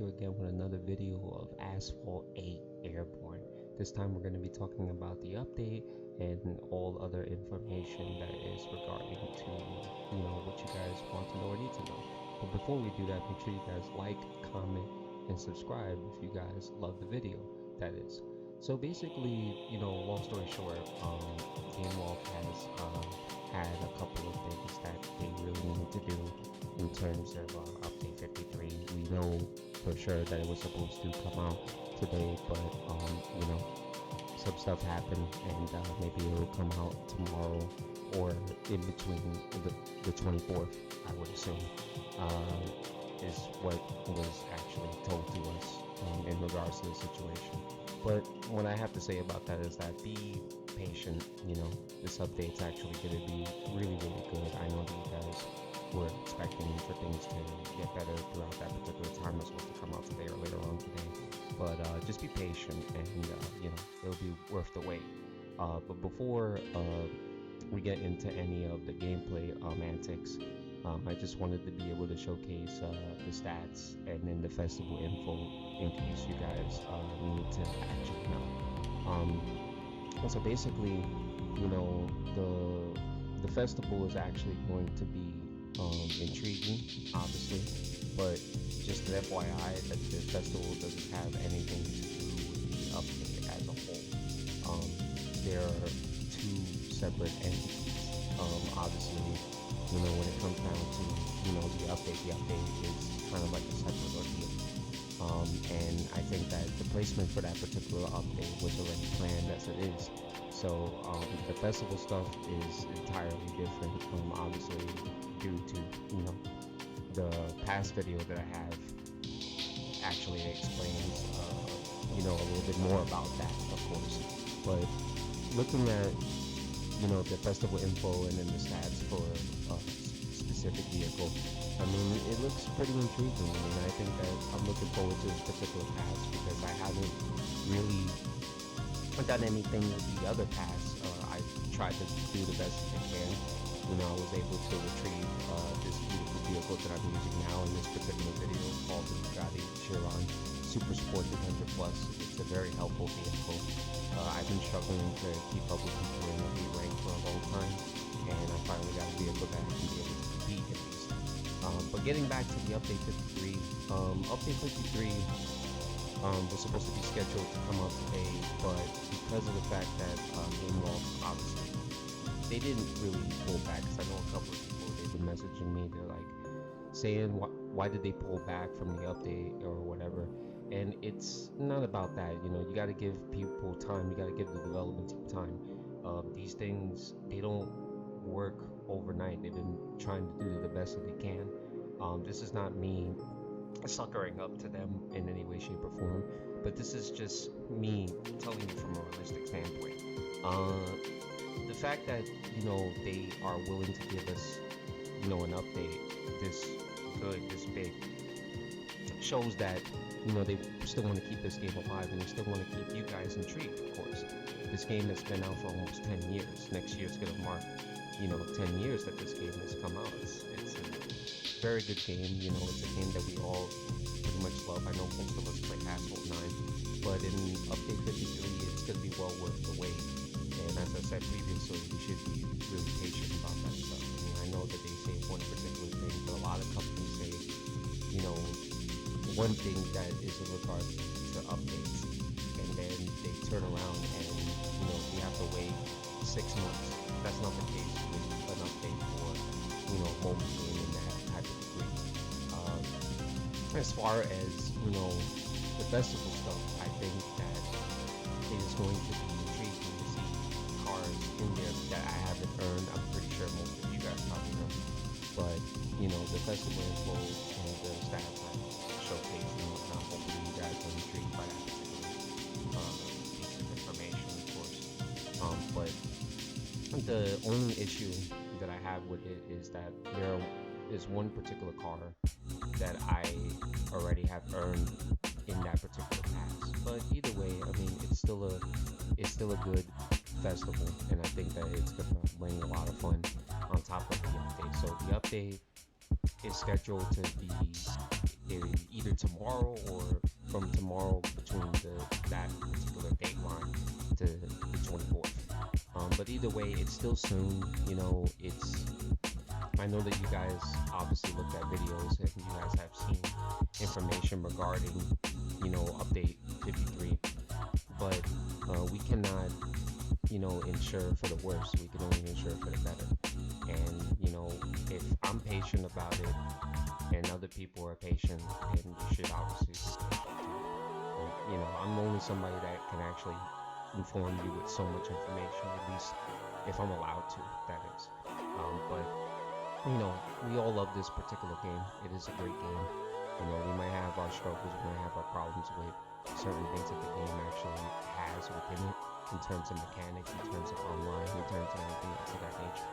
you again with another video of Asphalt 8 Airborne. This time we're going to be talking about the update and all other information that is regarding to, what you guys want to know or need to know. But before we do that, make sure you guys like, comment, and subscribe if you guys love the video, that is. So basically, long story short, GameWolf has had a couple of things that they really needed to do in terms of update 53. We know for sure that it was supposed to come out today, but some stuff happened, and maybe it will come out tomorrow or in between the 24th, I would assume, is what was actually told to us in regards to the situation. But what I have to say about that is that be patient. This update's actually going to be really, really good. I know that you guys were expecting for things to get better throughout that particular time. It's supposed to come out today or later on today. But just be patient, and it'll be worth the wait. But before we get into any of the gameplay antics, I just wanted to be able to showcase the stats and then the festival info in case you guys need to actually know. So basically, the festival is actually going to be intriguing, obviously, but just an FYI that the festival doesn't have anything to do with the update as a whole. There are two separate entities. Obviously, when it comes down to the update is kind of like a separate ordeal. And I think that the placement for that particular update was already planned as it is. So the festival stuff is entirely different, obviously due to the past video that I have actually explains a little bit more about that, of course. But looking at the festival info and then the stats for a specific vehicle, I mean, it looks pretty intriguing. I mean, I think that I'm looking forward to this particular pass because I haven't really done anything with the other pass. I tried to do the best I can. I was able to retrieve this beautiful vehicle that I'm using now in this particular video called the Bugatti Chiron Super Sport 300 Plus. It's a very helpful vehicle. I've been struggling to keep up with people in the elite rank for a long time, and I finally got a vehicle that I can be able to compete at least. But getting back to the update 53, update 53 was supposed to be scheduled to come out today, but because of the fact that GameWolf, obviously, they didn't really pull back, because I know a couple of people, they've been messaging me, they're like saying why did they pull back from the update or whatever. And it's not about that. You got to give people time, you got to give the development team time. These things, they don't work overnight. They've been trying to do the best that they can. This is not me suckering up to them in any way, shape, or form, but this is just me telling you from a realistic standpoint. The fact that they are willing to give us an update this good, this big, shows that they still want to keep this game alive, and they still want to keep you guys intrigued. Of course, this game has been out for almost 10 years. Next year it's going to mark 10 years that this game has come out. It's a very good game. It's a game that we all pretty much love. I know most of us play Asphalt 9, but in update 53 it's going to be well worth the wait. And as I said previously, we should be really patient about that stuff. I mean, I know that they say one particular thing, but a lot of companies say one thing that is in regards to updates, and then they turn around and we have to wait 6 months. That's not the case with an update for a mobile game in that type of degree. As far as the festival stuff, I think that it is going to be intriguing to see cars in there that I haven't earned. I'm pretty sure most of you guys probably know, but the festival info and the stats I showcase and whatnot, hopefully you guys are intrigued by that particular piece of information, of course. But the only issue that I have with it is that there is one particular car that I already have earned in that particular pass. But either way, I mean, it's still a good festival, and I think that it's gonna bring a lot of fun on top of the update. So the update is scheduled to be either tomorrow or from tomorrow between that particular dateline to the 24th. But either way, it's still soon. You know, I know that you guys obviously looked at videos and you guys have seen information regarding, you know, update 53, but we cannot, you know, ensure for the worst. We can only ensure for the better. And, you know, if I'm patient about it and other people are patient, then you should obviously be patient too. You know, I'm only somebody that can actually inform you with so much information, at least if I'm allowed to, that is. But you know, we all love this particular game. It is a great game. You know, we might have our struggles, we might have our problems with certain things that the game actually has within it, in terms of mechanics, in terms of online, in terms of anything else of that nature.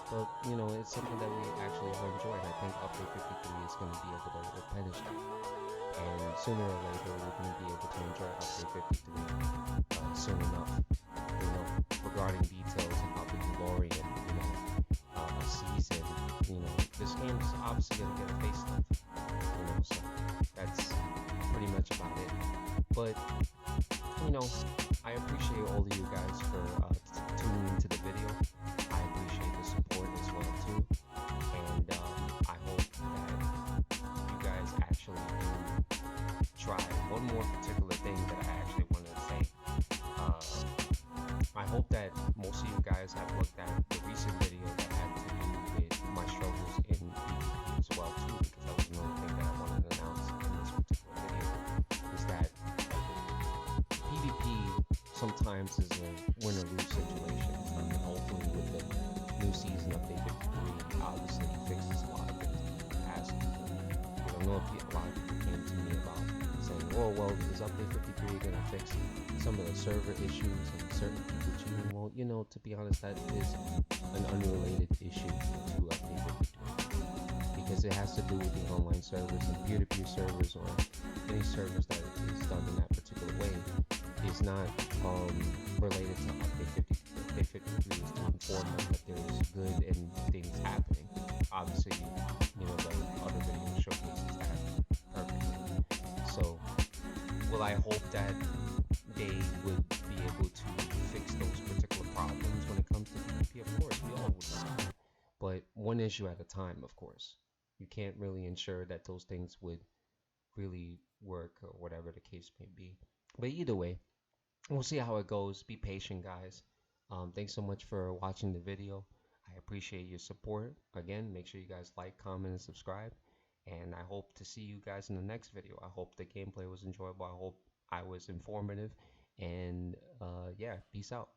But, you know, it's something that we actually will enjoy, and I think Update 53 is going to be able to replenish that. And sooner or later, we're going to be able to enjoy Update 53 soon enough. You know, regarding details about the DeLorean, you know, season, you know, this game's obviously going to get a facelift, you know, so that's pretty much about it. But, you know, I appreciate all of you guys for tuning into the video. I appreciate the support as well too, and I hope that you guys actually do try one more particular thing that I actually wanted to say. I hope that most of you guys have looked at the recent video that had to do with my struggles in PvP as well too, because that was another thing that I wanted to announce in this particular video, is that PvP sometimes is a win or lose situation. And hopefully with the new season update 53, obviously fixes a lot of things in the past. I don't know if a lot of people came to me about saying, oh, well, is update 53 going to fix some of the server issues and certain people cheating? Well, you know, to be honest, that is an unrelated issue to update 53, because it has to do with the online servers and peer-to-peer servers, or any servers that is done in that particular way is not related to update 53. Update 53 is to inform them that there's good and things happening. Obviously, you know, the other video showcases that perfectly. So, will I hope that they would be able to fix those particular problems when it comes to PvP? Of course, we all would. But one issue at a time, of course. You can't really ensure that those things would really work, or whatever the case may be. But either way, we'll see how it goes. Be patient, guys. Thanks so much for watching the video. I appreciate your support. Again, make sure you guys like, comment, and subscribe. And I hope to see you guys in the next video. I hope the gameplay was enjoyable. I hope I was informative. And yeah, peace out.